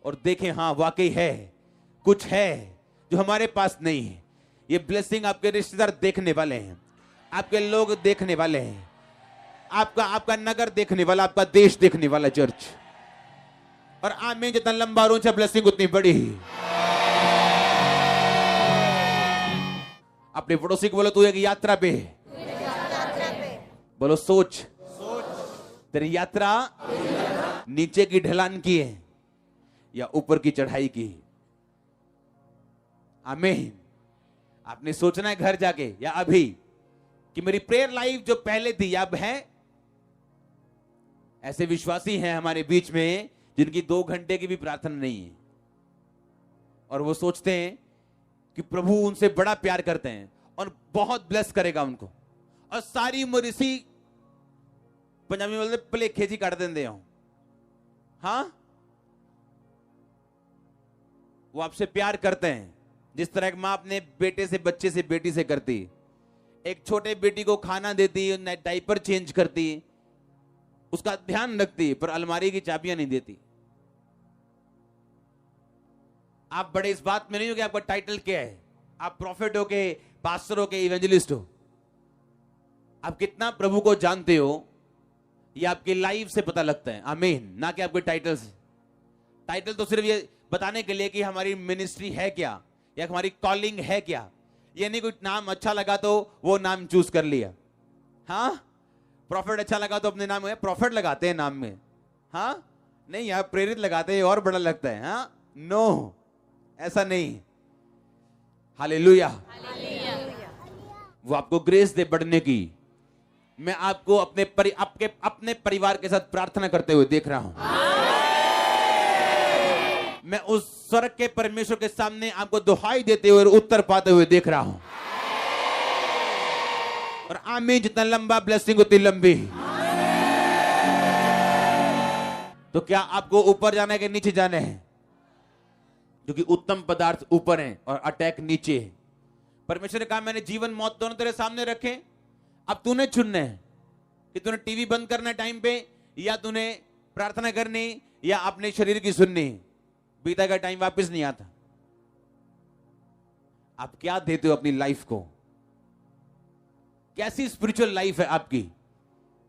और देखें हाँ वाकई है, कुछ है जो हमारे पास नहीं है। ये ब्लेसिंग आपके रिश्तेदार देखने वाले हैं, आपके लोग देखने वाले हैं, आपका नगर देखने वाला, आपका देश देखने वाला चर्च। और आमीन। जितना लंबा और ऊंचा ब्लेसिंग उतनी बड़ी। अपने पड़ोसी को बोलो तू एक यात्रा पे है। बोलो सोच तेरी यात्रा नीचे की ढलान की है या ऊपर की चढ़ाई की। आमीन। आपने सोचना है घर जाके या अभी कि मेरी प्रेयर लाइफ जो पहले थी अब है। ऐसे विश्वासी हैं हमारे बीच में जिनकी 2 घंटे की भी प्रार्थना नहीं है, और वो सोचते हैं कि प्रभु उनसे बड़ा प्यार करते हैं और बहुत ब्लेस करेगा उनको, और सारी उम्र इसी पंजाबी में बोलते भलेखे जी कट देंगे हो। हाँ, वो आपसे प्यार करते हैं जिस तरह एक मां अपने बेटे से, बच्चे से, बेटी से करती। एक छोटे बेटी को खाना देती, डायपर चेंज करती, उसका ध्यान रखती, पर अलमारी की चाबियां नहीं देती। आप बड़े इस बात में नहीं हो कि आपका टाइटल क्या है, आप प्रॉफिट हो के, पास्टर हो के, इवेंजलिस्ट हो। आप कितना प्रभु को जानते हो ये आपकी लाइफ से पता लगता है। आमीन। ना कि आपके टाइटल से। टाइटल तो सिर्फ ये बताने के लिए कि हमारी मिनिस्ट्री है क्या या हमारी कॉलिंग है क्या। ये नहीं कोई नाम अच्छा लगा तो वो नाम चूज कर लिया। हाँ, प्रॉफिट अच्छा लगा तो अपने नाम में प्रॉफिट लगाते हैं नाम में। हाँ नहीं, यार प्रेरित लगाते हैं और बड़ा लगता है। हाँ नो, ऐसा नहीं। हालेलुया। वो आपको ग्रेस दे बढ़ने की। मैं आपको अपने परिवार के साथ प्रार्थना करते हुए देख रहा हूं। मैं उस स्वर्ग के परमेश्वर के सामने आपको दुहाई देते हुए और उत्तर पाते हुए देख रहा हूं। और आमीन। जितना लंबा ब्लेसिंग उतनी लंबी। तो क्या आपको ऊपर जाना है कि नीचे जाना है? क्योंकि उत्तम पदार्थ ऊपर हैं और अटैक नीचे है। परमेश्वर ने कहा मैंने जीवन मौत दोनों तेरे सामने रखे, अब तूने चुनना है कि तूने टीवी बंद करना है टाइम पे, या तूने प्रार्थना करनी, या अपने शरीर की सुननी। बीता का टाइम वापस नहीं आता। आप क्या देते हो अपनी लाइफ को? कैसी स्पिरिचुअल लाइफ है आपकी?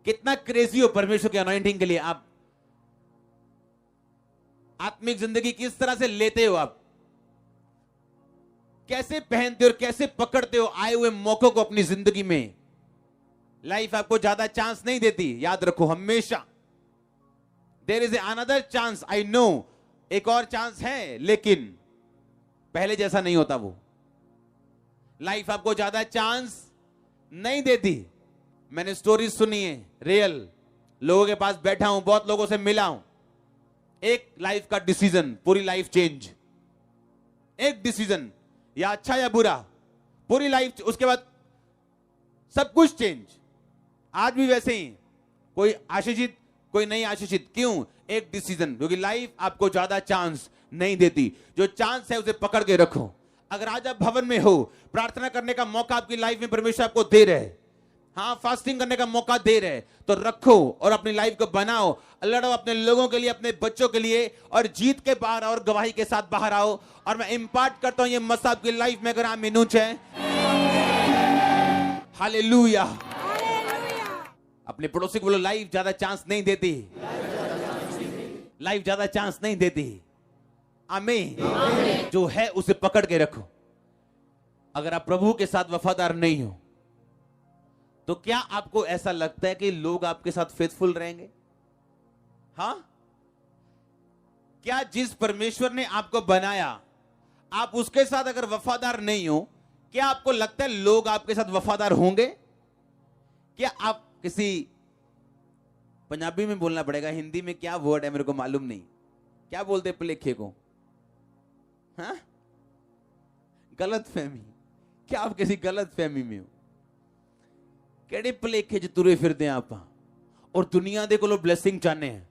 कितना क्रेजी हो परमेश्वर के अनॉइंटिंग के लिए? आप आत्मिक जिंदगी किस तरह से लेते हो? आप कैसे पहनते हो और कैसे पकड़ते हो आए हुए मौकों को अपनी जिंदगी में? लाइफ आपको ज्यादा चांस नहीं देती, याद रखो हमेशा। There is another chance, I know, एक और चांस है, लेकिन पहले जैसा नहीं होता वो। लाइफ आपको ज्यादा चांस नहीं देती। मैंने स्टोरीज सुनी है, रियल लोगों के पास बैठा हूं, बहुत लोगों से मिला हूं। एक लाइफ का डिसीजन, पूरी लाइफ चेंज। एक डिसीजन, या अच्छा या बुरा, पूरी लाइफ, उसके बाद सब कुछ चेंज। आज भी वैसे ही, कोई आशीषित कोई नहीं आशीषित। क्यों? एक डिसीजन, क्योंकि लाइफ आपको ज्यादा चांस नहीं देती। जो चांस है उसे पकड़ के रखो। अगर आज आप भवन में हो, प्रार्थना करने का मौका आपकी लाइफ में परमेश्वर आपको दे रहे, हाँ, फास्टिंग करने का मौका दे रहे, तो रखो और अपनी लाइफ को बनाओ, लड़ो अपने लोगों के लिए, अपने बच्चों के लिए, और जीत के बाहर और गवाही के साथ बाहर आओ। और मैं इंपार्ट करता हूं ये मसा आपकी लाइफ में, अगर आप मिनूच है। हालेलुया। अपने पड़ोसी को बोलो, लाइफ ज्यादा चांस नहीं देती, लाइफ ज्यादा चांस नहीं देती। आमीन। जो है उसे पकड़ के रखो। अगर आप प्रभु के साथ वफादार नहीं हो, तो क्या आपको ऐसा लगता है कि लोग आपके साथ फेथफुल रहेंगे? हां? क्या जिस परमेश्वर ने आपको बनाया, आप उसके साथ अगर वफादार नहीं हो, क्या आपको लगता है लोग आपके साथ वफादार होंगे? क्या आप किसी, पंजाबी में बोलना पड़ेगा, हिंदी में क्या वर्ड है मेरे को मालूम नहीं, क्या बोलते पलेखे को? हाँ? गलत फहमी। क्या आप किसी गलत फहमी में हो? केड़े भलेखे च तुरे फिरदे आप, और दुनिया दे कोलों ब्लेसिंग चाहने हैं।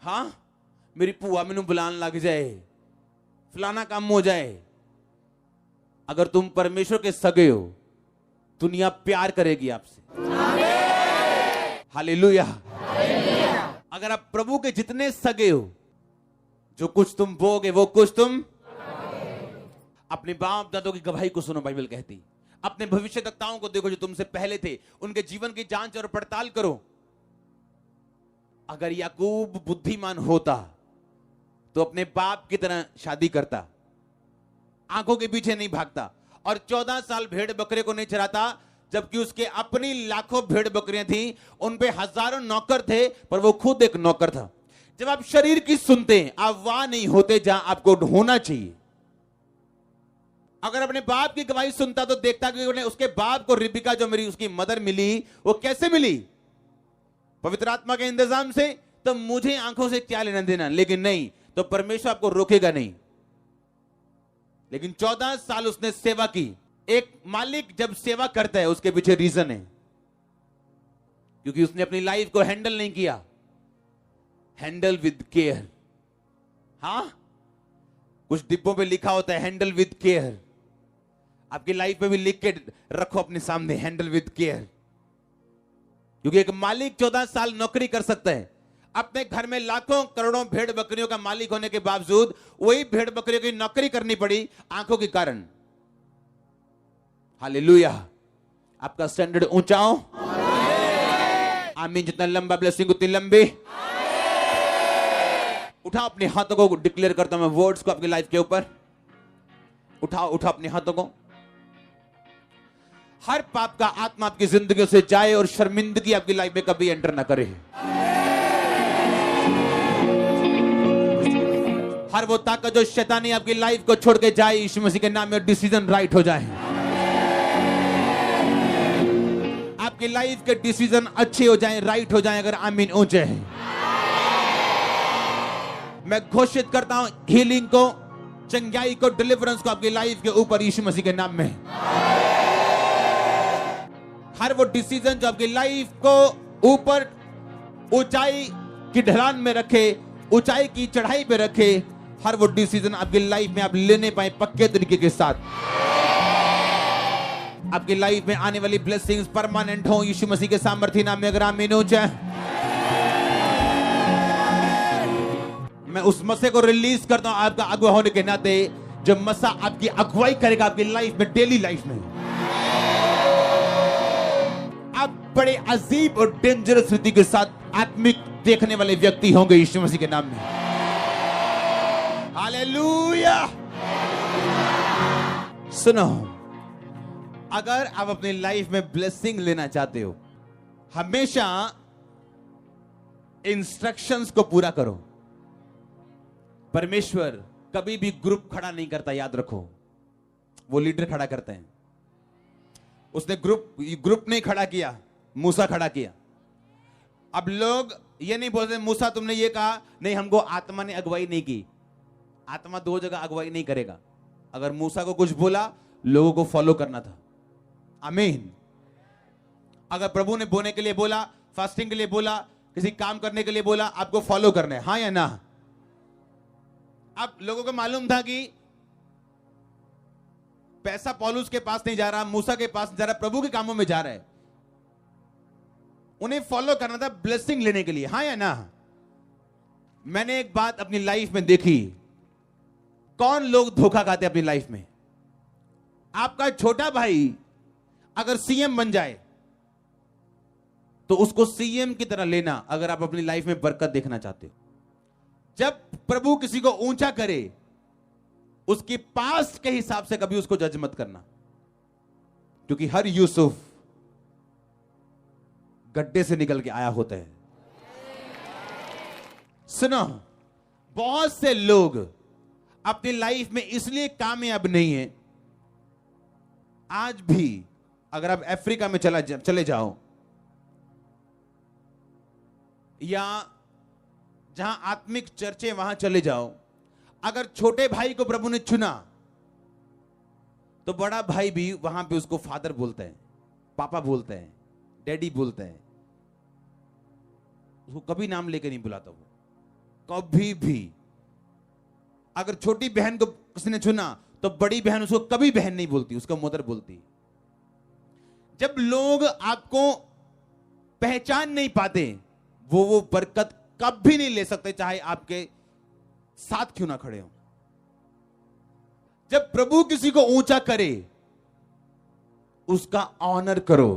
हाँ, मेरी भूआ मैनू बुलान लग जाए, फलाना काम हो जाए। अगर तुम परमेश्वर के सगे हो, दुनिया प्यार करेगी आपसे। हालेलुया। अगर आप प्रभु के जितने सगे हो, जो कुछ तुम बोगे वो कुछ तुम। अपने बाप दादों की गवाही को सुनो, बाइबल कहती। अपने भविष्यवक्ताओं को देखो जो तुमसे पहले थे, उनके जीवन की जांच और पड़ताल करो। अगर याकूब बुद्धिमान होता तो अपने बाप की तरह शादी करता, आंखों के पीछे नहीं भागता, और 14 साल भेड़ बकरे को नहीं चराता, जबकि उसके अपनी लाखों भेड़ बकरियां थी, उन पे हजारों नौकर थे, पर वो खुद एक नौकर था। जब आप शरीर की सुनते हैं, आप वहां नहीं होते जहां आपको होना चाहिए। अगर अपने बाप की गवाही सुनता तो देखता कि उन्हें, उसके बाप को रिबिका जो मेरी उसकी मदर मिली, वो कैसे मिली? पवित्र आत्मा के इंतजाम से। तो मुझे आंखों से क्या लेना देना, लेकिन नहीं, तो परमेश्वर आपको रोकेगा नहीं। लेकिन 14 साल उसने सेवा की। एक मालिक जब सेवा करता है, उसके पीछे रीजन है, क्योंकि उसने अपनी लाइफ को हैंडल नहीं किया। Handle with care. हां, कुछ डिब्बों पे लिखा होता है हैंडल विद केयर। आपकी लाइफ में भी लिख के रखो अपने सामने, हैंडल विद केयर। क्योंकि एक मालिक 14 साल नौकरी कर सकता है, अपने घर में लाखों करोड़ों भेड़ बकरियों का मालिक होने के बावजूद वही भेड़ बकरियों की नौकरी करनी पड़ी आंखों के कारण। हालेलुया। आपका स्टैंडर्ड ऊंचा हो। आमीन। जितना लंबा ब्लेसिंग उतनी लंबी। उठाओ अपने हाथों को, डिक्लेयर करता हूं मैं वर्ड्स को आपकी लाइफ के ऊपर। उठाओ उठाओ अपने हाथों को। हर पाप का आत्मा आपकी जिंदगी से जाए और शर्मिंदगी आपकी लाइफ में कभी एंटर ना करे। हर वो ताकत जो शैतानी आपकी लाइफ को छोड़ के जाए, यीशु मसीह के नाम में डिसीजन राइट हो जाए। आपकी लाइफ के डिसीजन अच्छे हो जाएं, राइट हो जाएं, अगर आमीन ऊंचे हैं। मैं घोषित करता हूं हीलिंग को, चंगाई को, डिलीवरेंस को आपकी लाइफ के ऊपर यीशु मसीह के नाम में। हर वो डिसीजन जो आपकी लाइफ को ऊपर ऊंचाई की ढलान में रखे, ऊंचाई की चढ़ाई पे रखे, हर वो डिसीजन आपकी लाइफ में आप लेने पाए पक्के तरीके के साथ। आपकी लाइफ में आने वाली ब्लेसिंग्स परमानेंट हो यीशु मसीह के सामर्थ्य नाम में। अगर आमीन हो जाए, मैं उस मसीह को रिलीज करता हूं आपका अगुवा होने के नाते, जो मसीह आपकी अगुवाई करेगा आपकी लाइफ में, डेली लाइफ में। आप बड़े अजीब और डेंजरस रीति के साथ आत्मिक देखने वाले व्यक्ति होंगे यीशु मसीह के नाम में। हालेलुया। सुनो, अगर आप अपनी लाइफ में ब्लेसिंग लेना चाहते हो, हमेशा इंस्ट्रक्शंस को पूरा करो। परमेश्वर कभी भी ग्रुप खड़ा नहीं करता, याद रखो। वो लीडर खड़ा करते हैं। उसने ग्रुप नहीं खड़ा किया, मूसा खड़ा किया। अब लोग ये नहीं बोलते मूसा तुमने ये कहा, नहीं हमको आत्मा ने अगुवाई नहीं की। आत्मा दो जगह अगुवाई नहीं करेगा। अगर मूसा को कुछ बोला, लोगों को फॉलो करना था। आमीन। अगर प्रभु ने बोने के लिए बोला, फास्टिंग के लिए बोला, किसी काम करने के लिए बोला, आपको फॉलो करना है, हाँ या ना? अब लोगों को मालूम था कि पैसा पौलुस के पास नहीं जा रहा, मूसा के पास जा रहा, प्रभु के कामों में जा रहा है। उन्हें फॉलो करना था ब्लेसिंग लेने के लिए, हाँ या ना? मैंने एक बात अपनी लाइफ में देखी। कौन लोग धोखा खाते अपनी लाइफ में? आपका छोटा भाई अगर सीएम बन जाए तो उसको सीएम की तरह लेना, अगर आप अपनी लाइफ में बरकत देखना चाहते हो। जब प्रभु किसी को ऊंचा करे, उसकी पास्ट के हिसाब से कभी उसको जज मत करना, क्योंकि हर यूसुफ गड्ढे से निकल के आया होता है। सुनो, बहुत से लोग अपनी लाइफ में इसलिए कामयाब नहीं है। आज भी अगर आप अफ्रीका में चले जाओ, या जहां आत्मिक चर्चे वहां चले जाओ, अगर छोटे भाई को प्रभु ने चुना तो बड़ा भाई भी वहां पे उसको फादर बोलते हैं, पापा बोलते हैं, डैडी बोलते हैं। उसको कभी नाम लेके नहीं बुलाता वो, कभी भी। अगर छोटी बहन को किसी ने चुना तो बड़ी बहन उसको कभी बहन नहीं बोलती, उसको मदर बोलती। जब लोग आपको पहचान नहीं पाते, वो बरकत कभी नहीं ले सकते, चाहे आपके साथ क्यों ना खड़े हो। जब प्रभु किसी को ऊंचा करे, उसका ऑनर करो।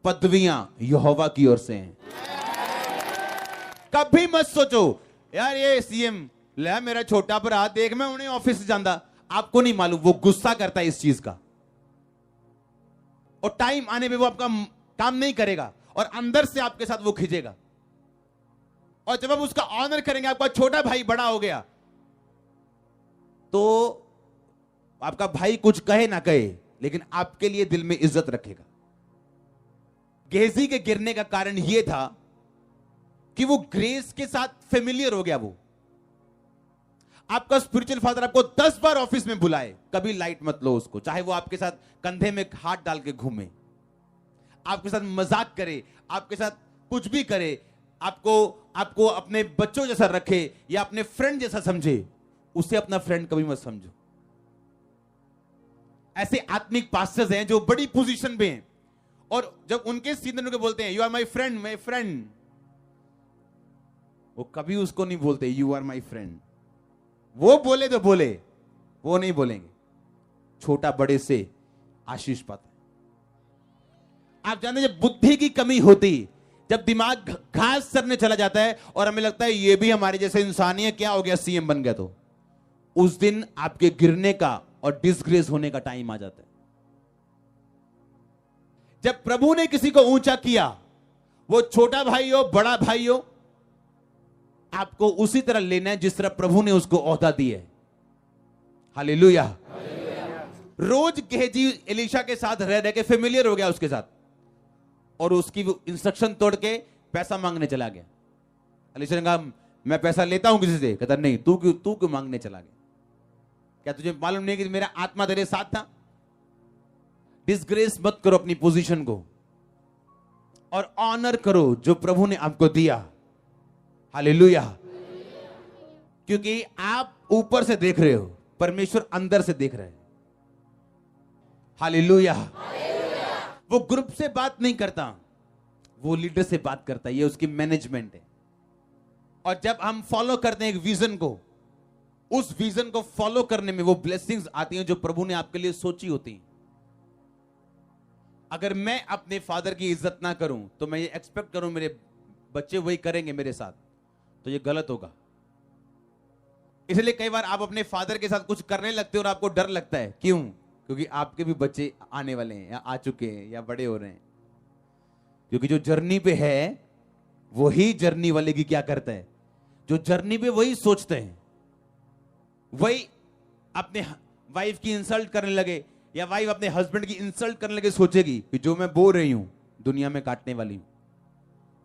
पदवियां यहोवा की ओर से हैं। कभी मत सोचो यार ये सीएम ले मेरा छोटा भरा, देख मैं उन्हें ऑफिस जाता। आपको नहीं मालूम वो गुस्सा करता है इस चीज का, और टाइम आने पे वो आपका काम नहीं करेगा, और अंदर से आपके साथ वो खींचेगा। और जब आप उसका ऑनर करेंगे, आपका छोटा भाई बड़ा हो गया, तो आपका भाई कुछ कहे ना कहे, लेकिन आपके लिए दिल में इज्जत रखेगा। गेजी के गिरने का कारण यह था कि वो ग्रेस के साथ फेमिलियर हो गया। वो आपका स्पिरिचुअल फादर आपको 10 बार ऑफिस में बुलाए, कभी लाइट मत लो उसको, चाहे वो आपके साथ कंधे में हाथ डाल के घूमे, आपके साथ मजाक करे, आपके साथ कुछ भी करे, आपको अपने बच्चों जैसा रखे या अपने फ्रेंड जैसा समझे, उसे अपना फ्रेंड कभी मत समझो। ऐसे आत्मिक पास्टर्स हैं जो बड़ी पोजीशन पे हैं, और जब उनके सीनियर को बोलते हैं यू आर माय फ्रेंड, वो कभी उसको नहीं बोलते यू आर माय फ्रेंड। वो बोले तो बोले, वो नहीं बोलेंगे। छोटा बड़े से आशीष पाता है। आप जानते हैं, जब बुद्धि की कमी होती, जब दिमाग घास सरने चला जाता है और हमें लगता है ये भी हमारे जैसे इंसान ही है, क्या हो गया सीएम बन गया, तो उस दिन आपके गिरने का और डिसग्रेस होने का टाइम आ जाता है। जब प्रभु ने किसी को ऊंचा किया, वो छोटा भाई हो बड़ा भाई हो, आपको उसी तरह लेना है जिस तरह प्रभु ने उसको ओहदा दी है। हालेलुया। रोज गेहजी एलीशा के साथ रह रह के फेमिलियर हो गया उसके साथ, और उसकी इंस्ट्रक्शन तोड़ के पैसा मांगने चला गया। एलीशा ने कहा मैं पैसा लेता हूं किसी से, कहता नहीं, तू क्यों मांगने चला गया? क्या तुझे मालूम नहीं कि मेरा आत्मा तेरे साथ था? डिसग्रेस मत करो अपनी पोजीशन को, और ऑनर करो जो प्रभु ने आपको दिया। हालेलुया। क्योंकि आप ऊपर से देख रहे हो, परमेश्वर अंदर से देख रहे हैं। हालेलुया। वो ग्रुप से बात नहीं करता, वो लीडर से बात करता है। ये उसकी मैनेजमेंट है। और जब हम फॉलो करते हैं एक विजन को, उस विजन को फॉलो करने में वो ब्लेसिंग्स आती हैं जो प्रभु ने आपके लिए सोची होती हैं। अगर मैं अपने फादर की इज्जत ना करूं तो मैं ये एक्सपेक्ट करूं मेरे बच्चे वही करेंगे मेरे साथ, तो ये गलत होगा। इसलिए कई बार आप अपने फादर के साथ कुछ करने लगते हो और आपको डर लगता है। क्यों? क्योंकि आपके भी बच्चे आने वाले हैं, या आ चुके हैं, या बड़े हो रहे हैं। क्योंकि जो जर्नी पे है वही जर्नी वाले की क्या करता है, जो जर्नी पे वही सोचते हैं, वही अपने वाइफ की इंसल्ट करने लगे या वाइफ अपने हस्बैंड की इंसल्ट करने लगे, सोचेगी कि जो मैं बो रही हूं दुनिया में काटने वाली हूं।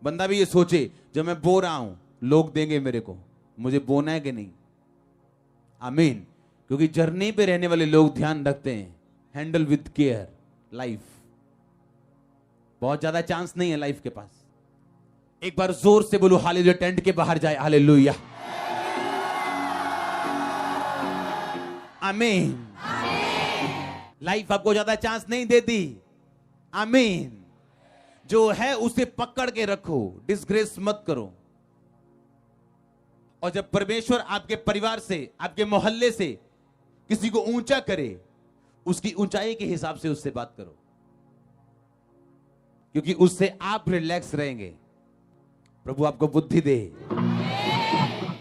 बंदा भी ये सोचे जो मैं बो रहा हूं लोग देंगे मेरे को, मुझे बोना है कि नहीं। आमीन। क्योंकि जर्नी पे रहने वाले लोग ध्यान रखते हैं, हैंडल विद केयर लाइफ। बहुत ज्यादा चांस नहीं है लाइफ के पास। एक बार जोर से बोलो हालेलुया, टेंट के बाहर जाए हालेलुया। आमीन। लाइफ आपको ज्यादा चांस नहीं देती। आमीन। जो है उसे पकड़ के रखो, डिसग्रेस मत करो। और जब परमेश्वर आपके परिवार से, आपके मोहल्ले से किसी को ऊंचा करे, उसकी ऊंचाई के हिसाब से उससे बात करो, क्योंकि उससे आप रिलैक्स रहेंगे। प्रभु आपको बुद्धि दे।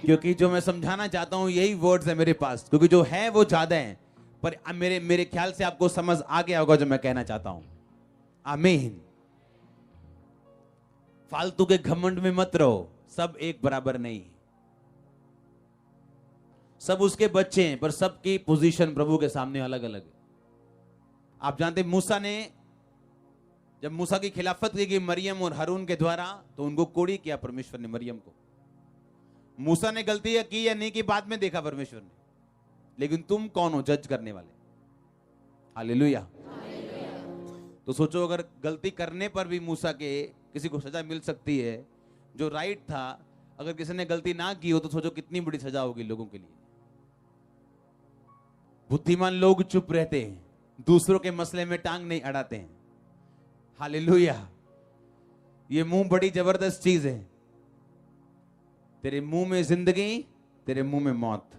क्योंकि जो मैं समझाना चाहता हूं यही वर्ड्स है मेरे पास, क्योंकि जो है वो ज्यादा है, पर मेरे ख्याल से आपको समझ आ गया होगा जो मैं कहना चाहता हूं। आमीन। फालतू के घमंड में मत रहो। सब एक बराबर नहीं, सब उसके बच्चे हैं, पर सबकी पोजीशन प्रभु के सामने अलग अलग है। आप जानते मूसा ने, जब मूसा की खिलाफत की गई मरियम और हारून के द्वारा, तो उनको कोड़ी किया परमेश्वर ने मरियम को। मूसा ने गलती की या नहीं की बाद में देखा परमेश्वर ने, लेकिन तुम कौन हो जज करने वाले। हालेलुया। तो सोचो अगर गलती करने पर भी मूसा के किसी को सजा मिल सकती है जो राइट था, अगर किसी ने गलती ना की हो तो सोचो कितनी बड़ी सजा होगी लोगों के लिए। बुद्धिमान लोग चुप रहते हैं, दूसरों के मसले में टांग नहीं अड़ाते हैं। हालेलुया। ये मुंह बड़ी जबरदस्त चीज है। तेरे मुंह में जिंदगी, तेरे मुंह में मौत,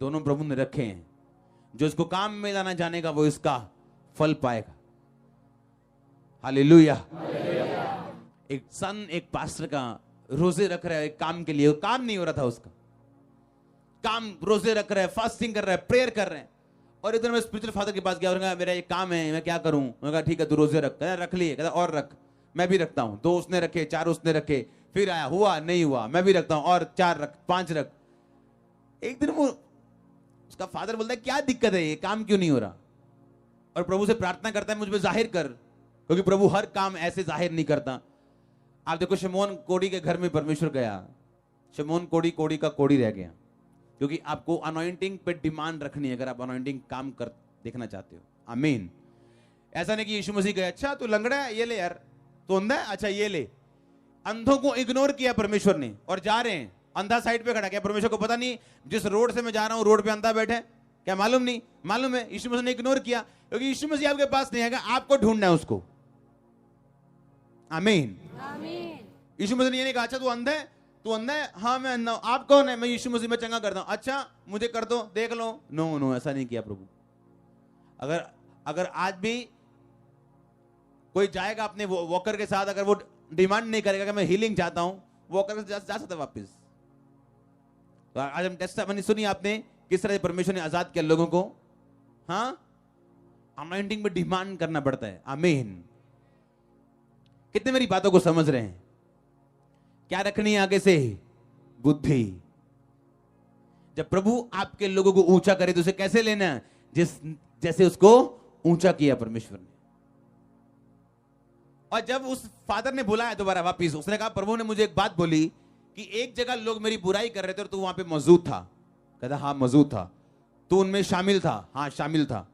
दोनों प्रभु ने रखे हैं। जो इसको काम में लाना जानेगा वो इसका फल पाएगा। हालेलुया। एक पास्टर का रोजे रख रहा है एक काम के लिए, काम नहीं हो रहा था उसका काम, रोजे रख रहा है, फास्टिंग कर रहा है, प्रेयर कर रहे हैं। और इधर मैं स्पिरिचुअल फादर के पास गया और कहा मेरा ये काम है, मैं क्या करूं। मैं कहा ठीक है तू रोजे रख। कहता रख लिए। कहता और रख। मैं भी रखता हूं। 2 उसने रखे, 4 उसने रखे, फिर आया, हुआ नहीं हुआ, मैं भी रखता हूं, और 4 रख, 5 रख। एक दिन वो उसका फादर बोलता है क्या दिक्कत है, ये काम क्यों नहीं हो रहा। और प्रभु से प्रार्थना करता है मुझ पे जाहिर कर, क्योंकि प्रभु हर काम ऐसे जाहिर नहीं करता। आप देखो शमौन कोड़ी के घर में परमेश्वर गया, शमौन कोड़ी का कोड़ी रह गया, क्योंकि आपको अनॉइंटिंग पे डिमांड रखनी है अगर आप अनॉइंटिंग काम कर देखना चाहते हो। आमीन। ऐसा नहीं कि यीशु मसीह कहे अच्छा तू लंगड़ा है ये ले यार, तू अंधा है अच्छा ये ले। अंधों को इग्नोर किया परमेश्वर ने और जा रहे हैं, अंधा साइड पे खड़ा। क्या परमेश्वर को पता नहीं जिस रोड से मैं जा रहा हूं रोड पे अंधा बैठे? क्या मालूम नहीं? मालूम है। यीशु मसीह ने इग्नोर किया, क्योंकि यीशु मसीह आपके पास नहीं आएगा, आपको ढूंढना है उसको। आमीन। यीशु मसीह ने ये नहीं कहा अच्छा तू अंधा है, तू अंधा है, हाँ मैं अंधा हूं, आप कौन है? मैं यीशु मसीह में चंगा करता हूं, अच्छा मुझे कर दो देख लो। नो, ऐसा नहीं किया प्रभु। अगर आज भी कोई जाएगा अपने वॉकर के साथ, अगर वो डिमांड नहीं करेगा कि मैं हीलिंग चाहता हूं, वॉकर से जा सकता वापस। तो आज हम टेस्टिमनी सुनी आपने किस तरह परमेश्वर ने आजाद किया लोगों को। हाँ, अनॉइंटिंग में डिमांड करना पड़ता है। आमीन। कितने मेरी बातों को समझ रहे हैं? क्या रखनी है आगे से? बुद्धि। जब प्रभु आपके लोगों को ऊंचा करे तो उसे कैसे लेना है? जैसे उसको ऊंचा किया परमेश्वर ने। और जब उस फादर ने बुलाया दोबारा वापिस, उसने कहा प्रभु ने मुझे एक बात बोली कि एक जगह लोग मेरी बुराई कर रहे थे और तू वहां पे मौजूद था। कहता हाँ मौजूद था। तू उनमें शामिल था? हाँ शामिल था।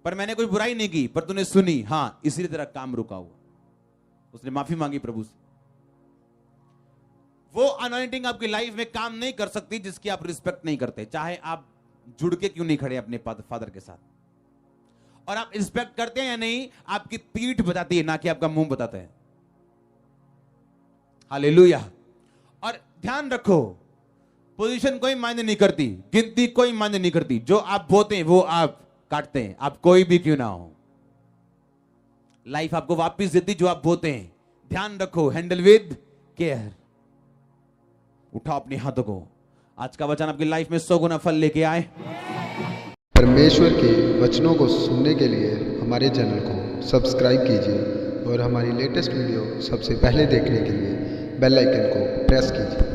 पर मैंने कोई बुराई नहीं की, पर तूने सुनी। हाँ, इसीलिए तेरा काम रुका हुआ। उसने माफी मांगी प्रभु से। वो अनॉइंटिंग आपकी लाइफ में काम नहीं कर सकती जिसकी आप रिस्पेक्ट नहीं करते, चाहे आप जुड़ के क्यों नहीं खड़े अपने फादर के साथ। और आप इंस्पेक्ट करते हैं या नहीं, आपकी पीठ बताती है, ना कि आपका मुंह बताता है। हालेलुया। और ध्यान रखो, पोजीशन कोई मायने नहीं करती, गिनती कोई मायने नहीं करती। जो आप बोते हैं वो आप काटते हैं, आप कोई भी क्यों ना हो। लाइफ आपको वापस देती जो आप बोते हैं। ध्यान रखो, हैंडल विद केयर। उठाओ अपने हाथों को। आज का वचन आपकी लाइफ में 100 गुना फल लेके आए। परमेश्वर के वचनों को सुनने के लिए हमारे चैनल को सब्सक्राइब कीजिए और हमारी लेटेस्ट वीडियो सबसे पहले देखने के लिए बेल आइकन को प्रेस कीजिए।